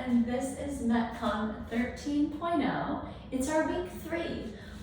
and this is MetCon 13.0. It's our week 3,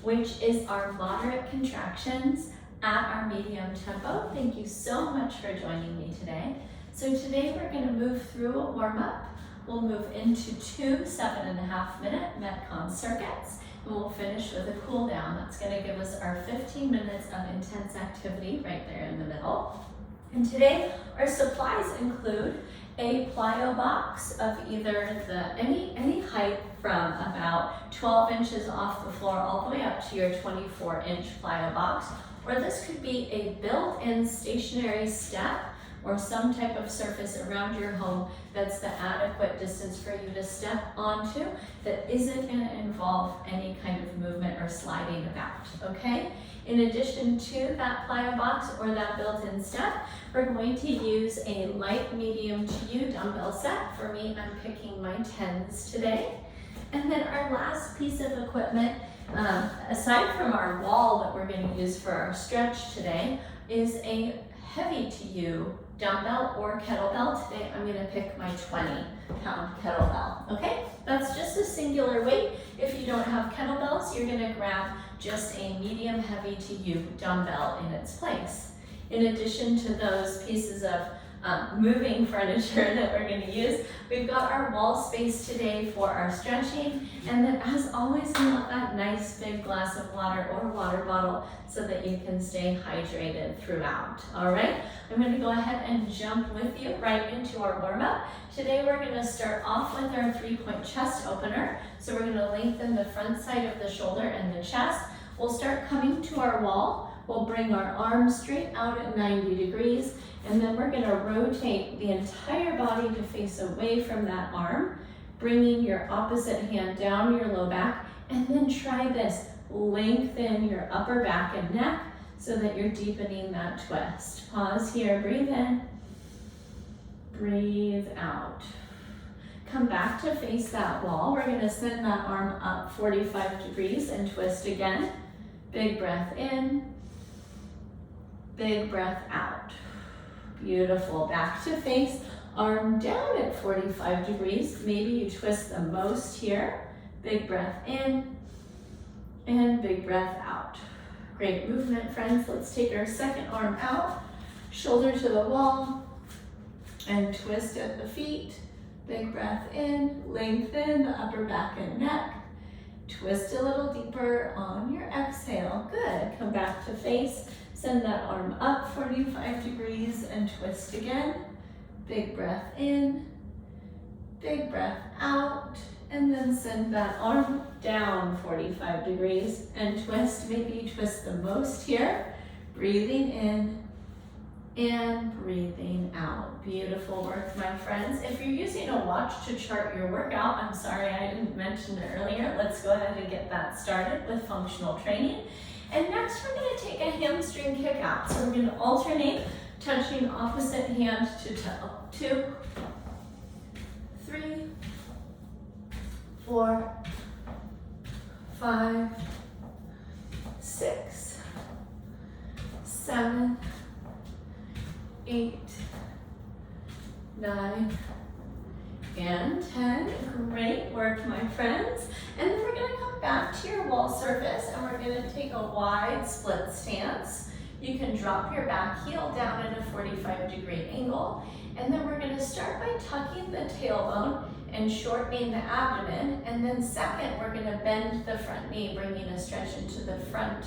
which is our moderate contractions at our medium tempo. Thank you so much for joining me today. So today we're going to move through a warm-up. We'll move into 2 7.5-minute MetCon circuits, and we'll finish with a cool down. That's going to give us our 15 minutes of intense activity right there in the middle. And today our supplies include a plyo box of either any height from about 12 inches off the floor all the way up to your 24-inch plyo box, or this could be a built-in stationary step or some type of surface around your home that's the adequate distance for you to step onto that isn't going to involve any kind of movement or sliding about, okay? In addition to that plyo box or that built-in step, we're going to use a light, medium to you dumbbell set. For me, I'm picking my 10s today. And then our last piece of equipment, aside from our wall that we're going to use for our stretch today, is a heavy to you dumbbell or kettlebell. Today I'm going to pick my 20-pound kettlebell, okay? That's just a singular weight. If you don't have kettlebells, you're going to grab just a medium heavy to you dumbbell in its place. In addition to those pieces of moving furniture that we're going to use, we've got our wall space today for our stretching, and then as always you want that nice big glass of water or water bottle so that you can stay hydrated throughout. All right, I'm going to go ahead and jump with you right into our warm-up. Today we're going to start off with our 3-point chest opener. So we're going to lengthen the front side of the shoulder and the chest. We'll start coming to our wall. We'll bring our arms straight out at 90 degrees, and then we're going to rotate the entire body to face away from that arm, bringing your opposite hand down your low back, and then try this. Lengthen your upper back and neck so that you're deepening that twist. Pause here, breathe in, breathe out. Come back to face that wall. We're going to send that arm up 45 degrees and twist again. Big breath in, big breath out. Beautiful. Back to face, arm down at 45 degrees. Maybe you twist the most here. Big breath in and big breath out. Great movement, friends. Let's take our second arm out, shoulder to the wall, and twist at the feet. Big breath in, lengthen the upper back and neck. Twist a little deeper on your exhale. Good. Come back to face. Send that arm up 45 degrees and twist again. Big breath in, big breath out, and then send that arm down 45 degrees and twist. Maybe you twist the most here. Breathing in and breathing out. Beautiful work, my friends. If you're using a watch to chart your workout, I'm sorry I didn't mention it earlier. Let's go ahead and get that started with functional training. And next we're going to take a hamstring kick out. So we're going to alternate touching opposite hand to toe. 2, 3, 4, 5, 6, 7, 8, 9, and 10. Great work, my friends. And then we're going to come back to your wall surface and we're going to take a wide split stance. You can drop your back heel down at a 45-degree angle. And then we're going to start by tucking the tailbone and shortening the abdomen. And then second, we're going to bend the front knee, bringing a stretch into the front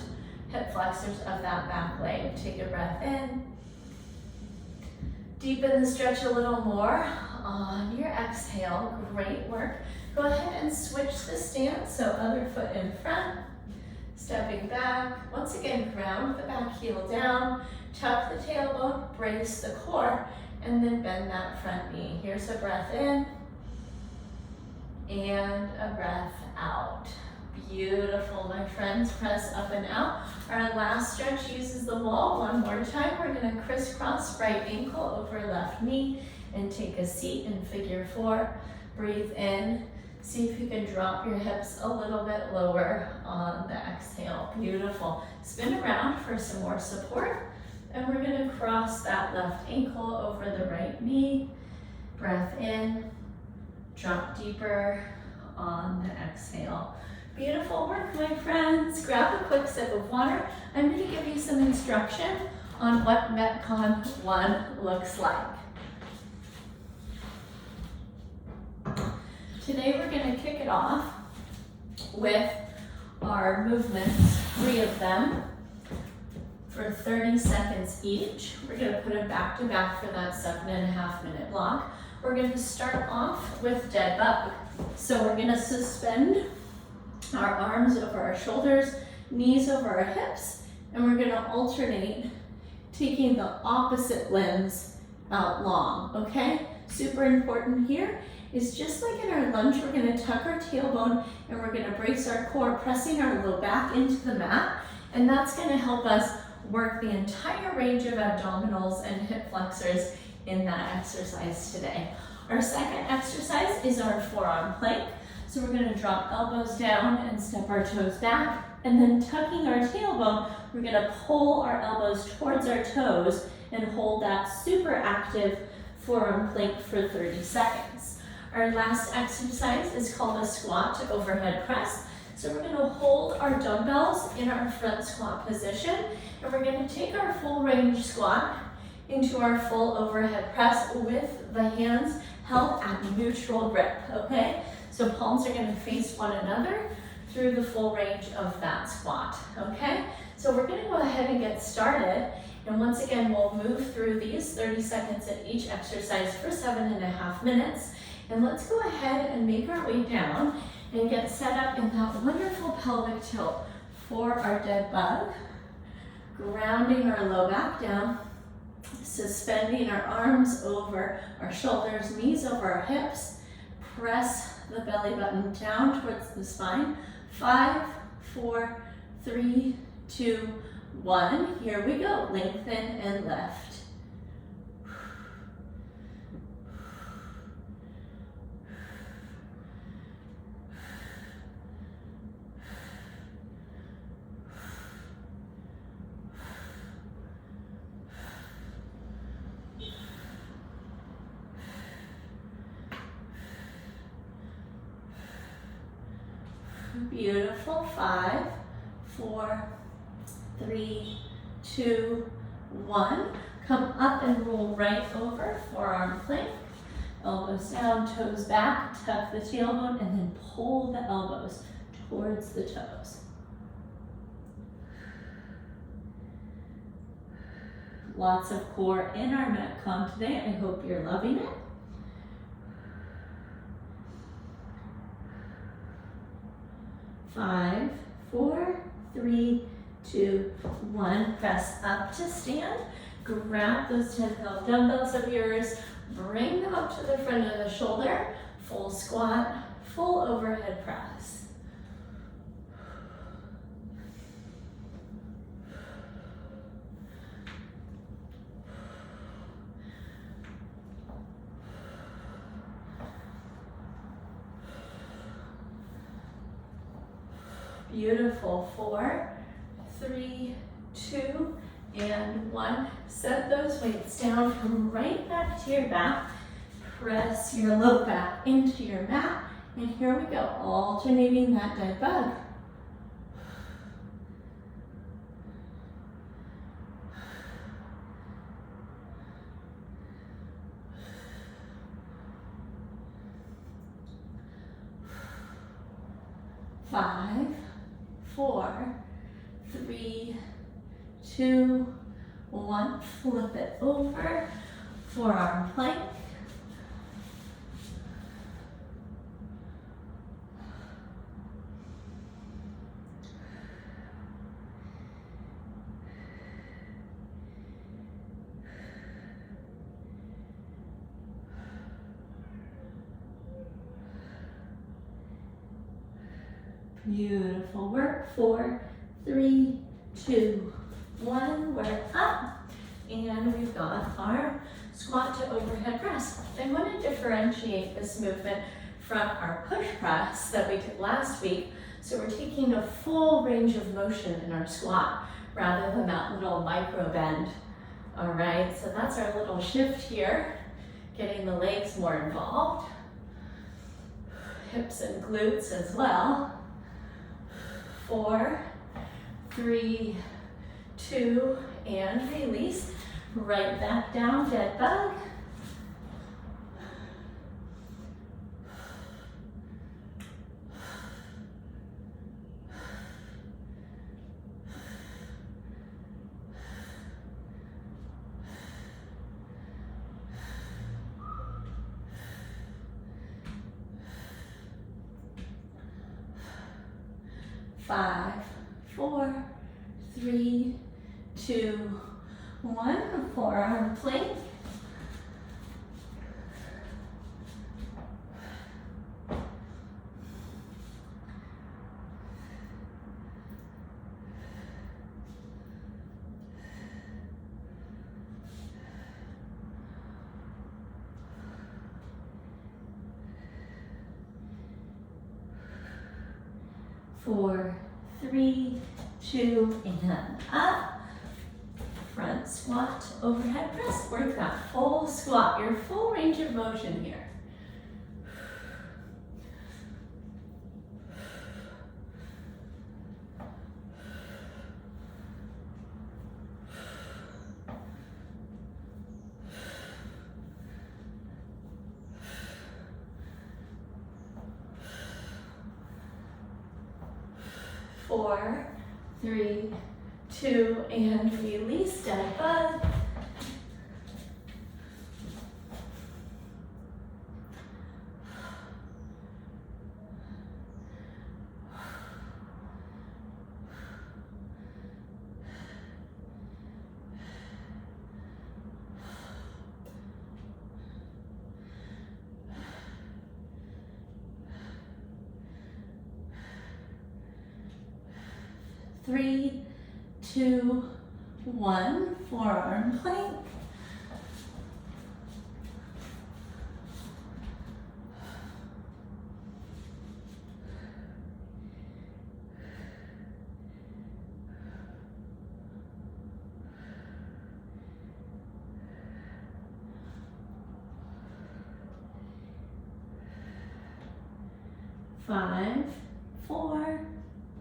hip flexors of that back leg. Take a breath in. Deepen the stretch a little more on your exhale. Great work. Go ahead and switch the stance, so other foot in front, stepping back. Once again, ground the back heel down, tuck the tailbone, brace the core, and then bend that front knee. Here's a breath in and a breath out. Beautiful, my friends. Press up and out. Our last stretch uses the wall. One more time. We're going to crisscross right ankle over left knee and take a seat in figure 4. Breathe in. See if you can drop your hips a little bit lower on the exhale. Beautiful. Spin around for some more support. And we're going to cross that left ankle over the right knee. Breath in. Drop deeper on the exhale. Beautiful work, my friends. Grab a quick sip of water. I'm going to give you some instruction on what MetCon 1 looks like. Today we're going to kick it off with our movements, 3 of them, for 30 seconds each. We're going to put them back to back for that 7.5-minute block. We're going to start off with dead bug. So we're going to suspend our arms over our shoulders, knees over our hips, and we're going to alternate taking the opposite limbs out long, okay? Super important here is just like in our lunge, we're going to tuck our tailbone and we're going to brace our core, pressing our low back into the mat, and that's going to help us work the entire range of abdominals and hip flexors in that exercise today. Our second exercise is our forearm plank. So we're going to drop elbows down and step our toes back, and then tucking our tailbone, we're going to pull our elbows towards our toes and hold that super active forearm plank for 30 seconds. Our last exercise is called a squat to overhead press. So we're going to hold our dumbbells in our front squat position, and we're going to take our full range squat into our full overhead press with the hands held at neutral grip, okay? So palms are going to face one another through the full range of that squat, okay? So we're going to go ahead and get started. And once again, we'll move through these 30 seconds at each exercise for 7.5 minutes. And let's go ahead and make our way down and get set up in that wonderful pelvic tilt for our dead bug. Grounding our low back down, suspending our arms over our shoulders, knees over our hips. Press the belly button down towards the spine. 5, 4, 3, 2, 1. Here we go. Lengthen and lift. Beautiful. 5, 4, 3, 2, 1. Come up and roll right over, forearm plank. Elbows down, toes back, tuck the tailbone, and then pull the elbows towards the toes. Lots of core in our MetCon today. I hope you're loving it. 5, 4, 3, 2, 1. Press up to stand. Grab those 10-pound dumbbells of yours. Bring them up to the front of the shoulder. Full squat, full overhead press. Beautiful. 4, 3, 2, and 1. Set those weights down. Come right back to your back. Press your low back into your mat. And here we go, alternating that dead bug. Five, 4, 3, 2, 1. Flip it over, forearm plank. Beautiful work. 4, 3, 2, 1. We're up. And we've got our squat to overhead press. I want to differentiate this movement from our push press that we did last week. So we're taking a full range of motion in our squat rather than that little micro bend. All right, so that's our little shift here, getting the legs more involved. hips and glutes as well. 4, 3, 2, and release. Right back down, dead bug. 5, 4, 3, 2, 1. Forearm plank. Four, 3, 2, and up. Front squat, overhead press. Work that full squat, your full range of motion here. Four, 3, 2, and release, dead bug. Three, 2, 1, forearm plank. Five, 4,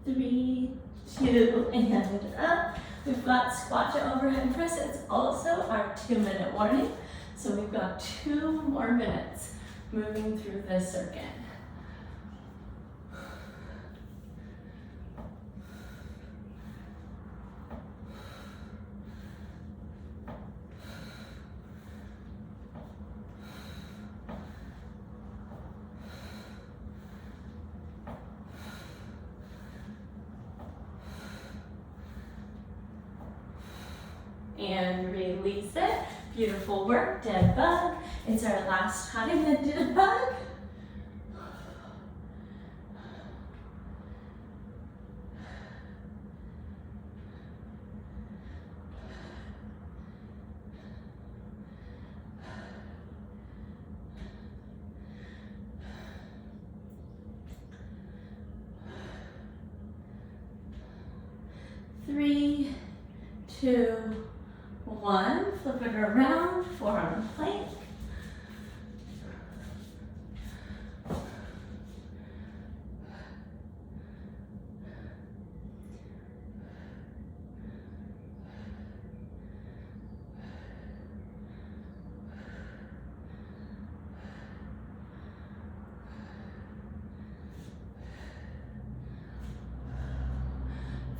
3, 2, and up. We've got squat to overhead press. It's also our 2-minute warning. So we've got 2 more minutes moving through this circuit. And release it. Beautiful work, dead bug. It's our last time in dead bug. Three, 2, 1, flip it around, forearm plank.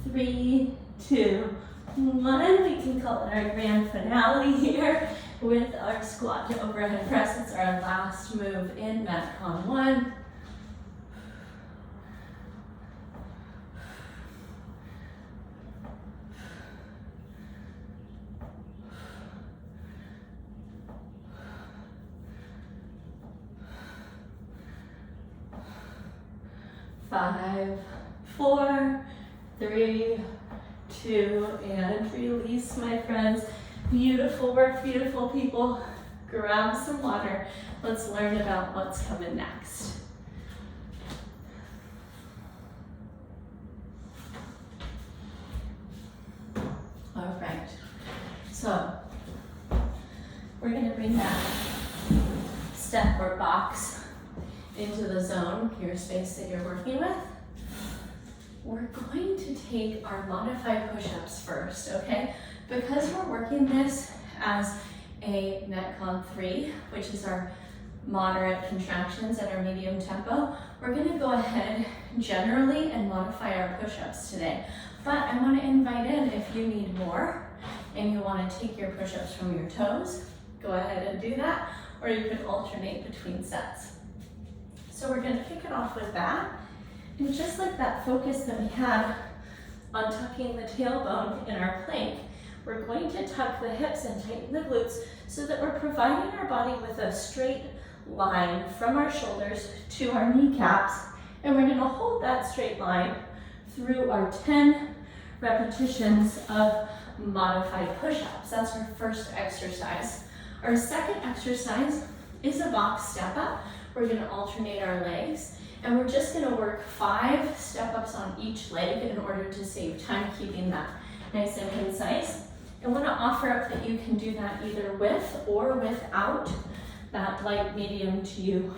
Three, 2, 1. We can call it our grand finale here with our squat to overhead press. It's our last move in MetCon 1. Five, 4, 3, 2, and release, my friends. Beautiful work, beautiful people. Grab some water. Let's learn about what's coming next. All right, so we're gonna bring that step or box into the zone, your space that you're working with. We're going to take our modified push-ups first, okay? Because we're working this as a MetCon 3, which is our moderate contractions at our medium tempo, we're gonna go ahead generally and modify our push-ups today. But I wanna invite in, if you need more and you wanna take your push-ups from your toes, go ahead and do that, or you can alternate between sets. So we're gonna kick it off with that. And just like that focus that we had on tucking the tailbone in our plank, we're going to tuck the hips and tighten the glutes so that we're providing our body with a straight line from our shoulders to our kneecaps. And we're gonna hold that straight line through our 10 repetitions of modified push-ups. That's our first exercise. Our second exercise is a box step up. We're gonna alternate our legs. And we're just gonna work 5 step-ups on each leg in order to save time, keeping that nice and concise. I wanna offer up that you can do that either with or without that light, medium to you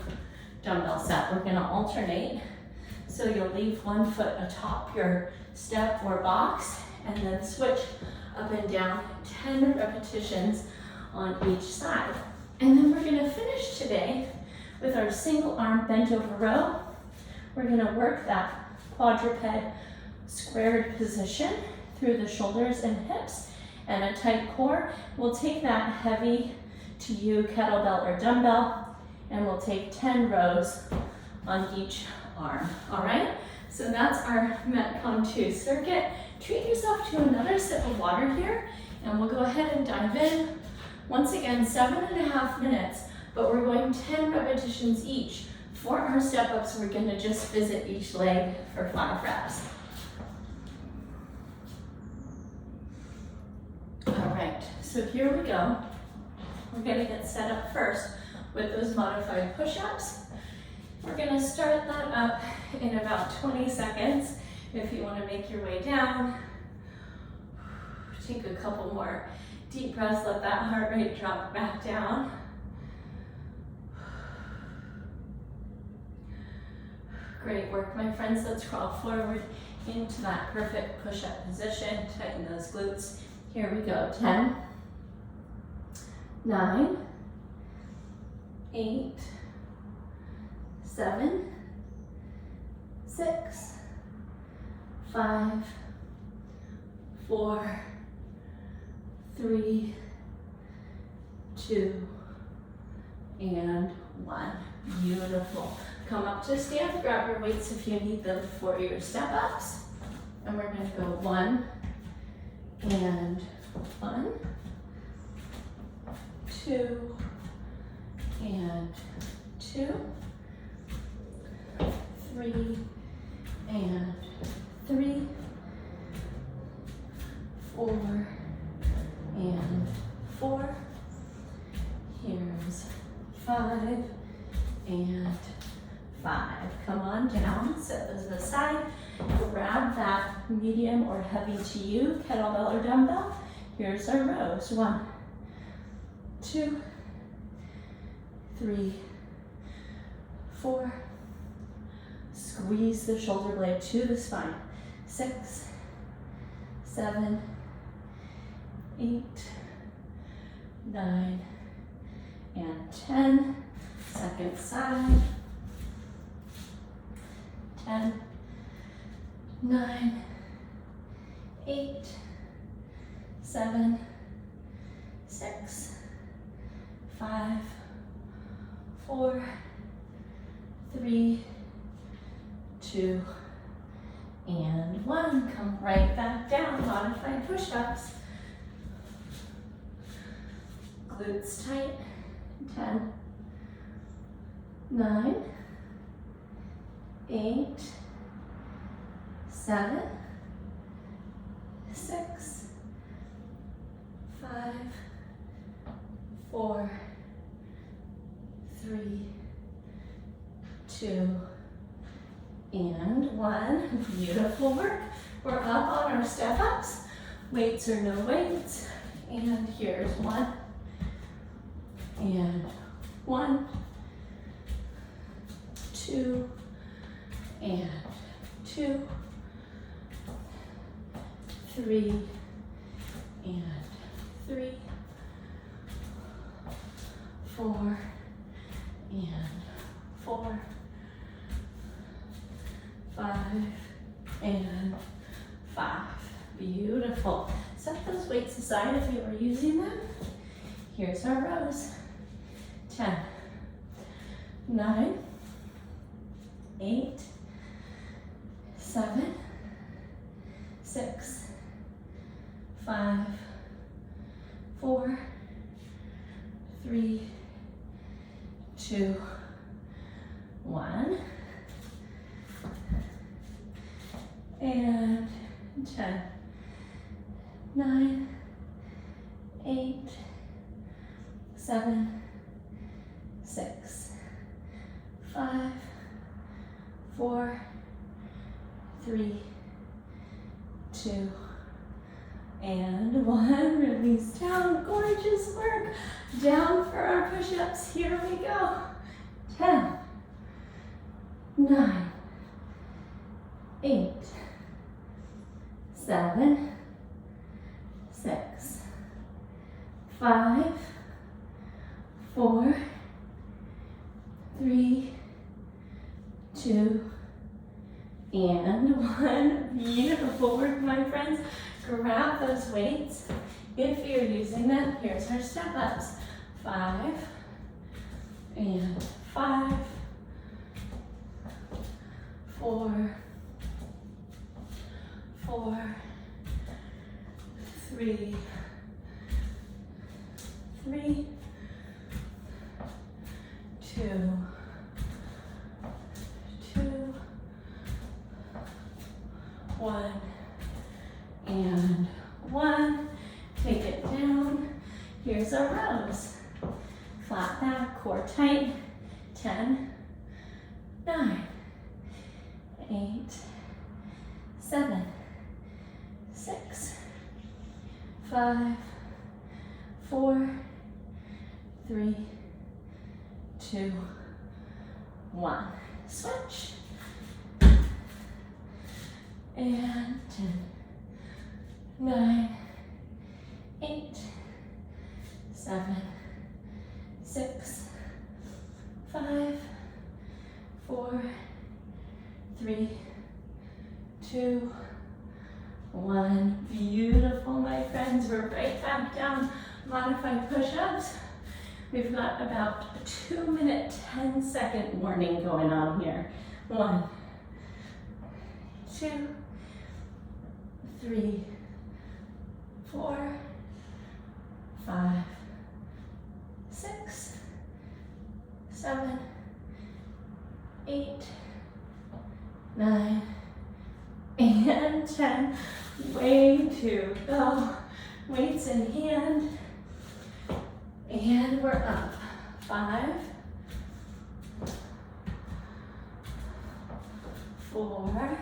dumbbell set. We're gonna alternate. So you'll leave one foot atop your step or box and then switch up and down 10 repetitions on each side. And then we're gonna finish today with our single arm bent over row. We're gonna work that quadruped squared position through the shoulders and hips and a tight core. We'll take that heavy to you kettlebell or dumbbell and we'll take 10 rows on each arm, all right? So that's our MetCon 2 circuit. Treat yourself to another sip of water here and we'll go ahead and dive in. Once again, 7.5 minutes, but we're going 10 repetitions each. For our step-ups, we're gonna just visit each leg for 5 reps. All right, so here we go. We're gonna get set up first with those modified push-ups. We're gonna start that up in about 20 seconds. If you wanna make your way down, take a couple more deep breaths, let that heart rate drop back down. Great work, my friends. Let's crawl forward into that perfect push-up position. Tighten those glutes. Here we go. 10, 9, 8, 7, 6, 5, 4, 3, 2, and 1. Beautiful. Come up to stand, grab your weights if you need them for your step-ups. And we're gonna go 1 and 1, 2 and 2, 3 and 3, 4 and 4. Here's 5 and 5. Come on down, set those aside. Grab that medium or heavy to you, kettlebell or dumbbell. Here's our rows. 1, 2, 3, 4. Squeeze the shoulder blade to the spine. 6, 7, 8, 9, and 10. Second side. 10, 9, 8, 7, 6, 5, 4, 3, 2, and 1. Come right back down, modified push-ups. Glutes tight. 10, 9, 8, 7, 6, 5, 4, 3, 2, and 1. Beautiful work. We're up on our step-ups. Weights or no weights. And here's 1. And 1, 2, and 2, 3, and 3, 4, and 4, 5, and 5. Beautiful. Set those weights aside if you were using them. Here's our rows. 10, 9, 8, 7, 6, 5, 4, 3, 2, 1, and 10, 9, 8, 7, 6, 5, 4, 3, 2, and 1. Release down. Gorgeous work. Down for our push-ups. Here we go. 10, 9, 8, 7, 6, 5, 4, 3, 2, and 1. Beautiful work, my friends. Grab those weights. If you're using them, here's our step ups. 5, and 5, 4, 4, 3, 3, 2, 2, 1, and 1. Take it down. Here's our rows. Flat back, core tight. 10, 9, 8, 7, 6, 5, 4, 3, 2, 1. Switch. And 10, 9, 8, 7, 6, 5, 4, 3, 2, 1. Beautiful, my friends. We're right back down. Modified push-ups. We've got about a 2-minute, 10-second warning going on here. 1, 2, 3, 4, 5, 6, 7, 8, 9, and 10. Way to go. Weights in hand. And we're up. 5, 4,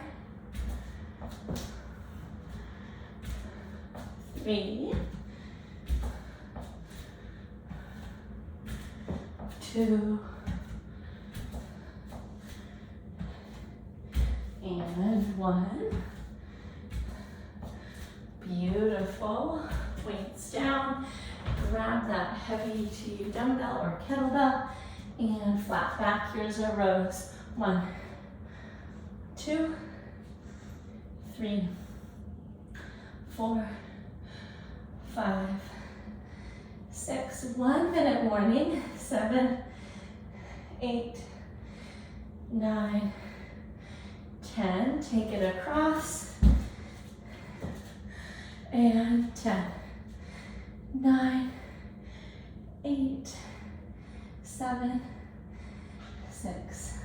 3, 2, and 1. Beautiful. Weights down. Grab that heavy-duty dumbbell or kettlebell and flat back. Here's our rows. 1, 2, 3, 4, 5, 6. 1 minute warning. 7, 8, 9, 10. Take it across. And 10, 9, 8, 7, 6,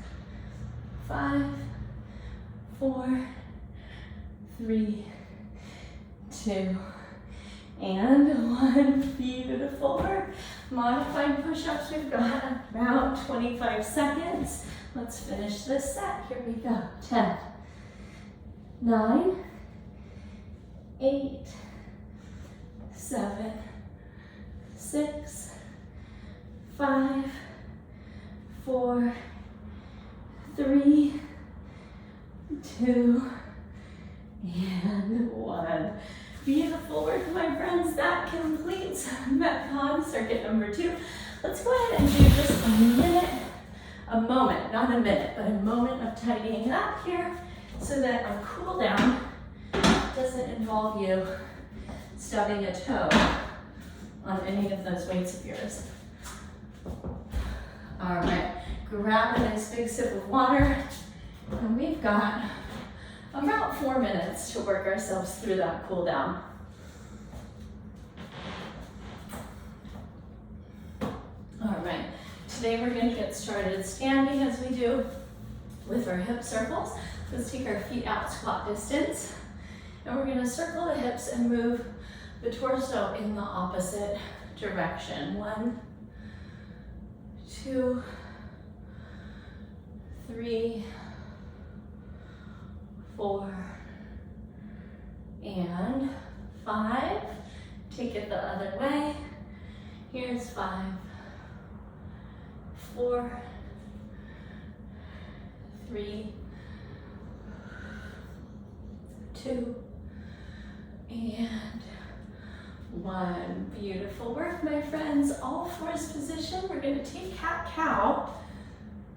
5, 4, 3, 2, and 1. Beautiful work. Modified push-ups. We've got about 25 seconds. Let's finish this set. Here we go. 10, 9, 8, 7, 6, 5, 4, 3, 2, and 1. Beautiful work, my friends. That completes MetCon circuit number 2. Let's go ahead and do just a moment, not a minute, but a moment of tidying up here so that our cool down doesn't involve you stubbing a toe on any of those weights of yours. All right, grab a nice big sip of water, and we've got about 4 minutes to work ourselves through that cool down. All right, today we're going to get started standing as we do with our hip circles. Let's take our feet out squat distance, and we're going to circle the hips and move the torso in the opposite direction. 1, 2, 3, 4, and 5. Take it the other way. Here's 5, 4, 3, 2, and 1. Beautiful work, my friends. All fours position. We're going to take cat-cow,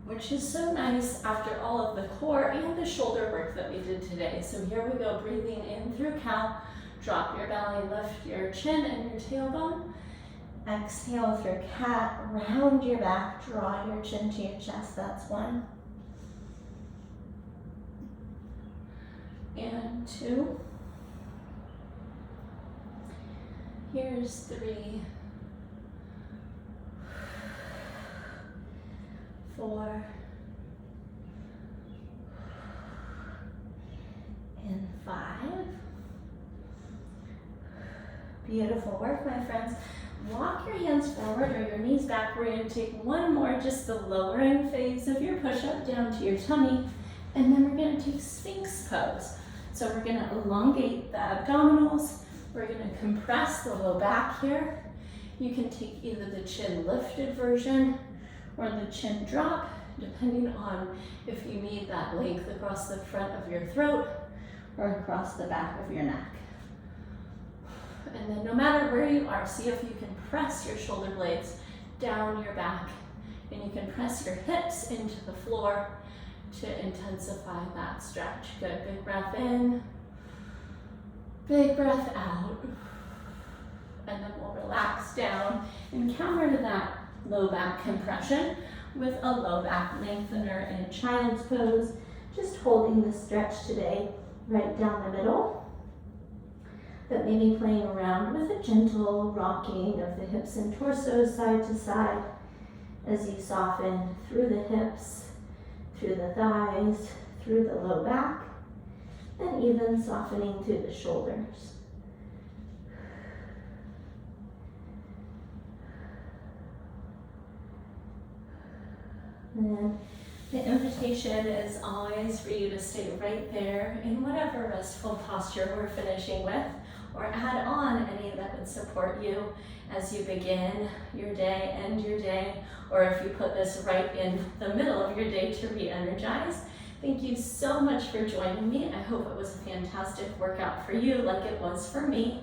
which is so nice after all of the core and the shoulder work that we did today. So here we go, breathing in through cow. Drop your belly, lift your chin and your tailbone. Exhale through cat, round your back, draw your chin to your chest. That's 1. And 2. Here's 3, 4, and 5. Beautiful work, my friends. Walk your hands forward or your knees back. We're going to take one more, just the lowering phase of your push-up down to your tummy, and then we're going to take Sphinx pose. So we're going to elongate the abdominals. We're going to compress the low back here. You can take either the chin lifted version or the chin drop, depending on if you need that length across the front of your throat or across the back of your neck. And then no matter where you are, see if you can press your shoulder blades down your back, and you can press your hips into the floor to intensify that stretch. Good, big breath in. Big breath out, and then we'll relax down and counter to that low back compression with a low back lengthener in child's pose, just holding the stretch today right down the middle, but maybe playing around with a gentle rocking of the hips and torso side to side as you soften through the hips, through the thighs, through the low back, and even softening through the shoulders. And then the invitation is always for you to stay right there in whatever restful posture we're finishing with, or add on any that would support you as you begin your day, end your day, or if you put this right in the middle of your day to re-energize. Thank you so much for joining me. I hope it was a fantastic workout for you like it was for me.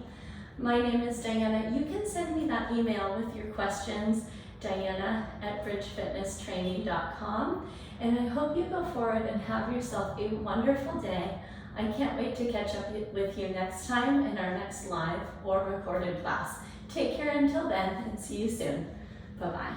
My name is Diana. You can send me that email with your questions, diana@bridgefitnesstraining.com. And I hope you go forward and have yourself a wonderful day. I can't wait to catch up with you next time in our next live or recorded class. Take care until then, and see you soon. Bye-bye.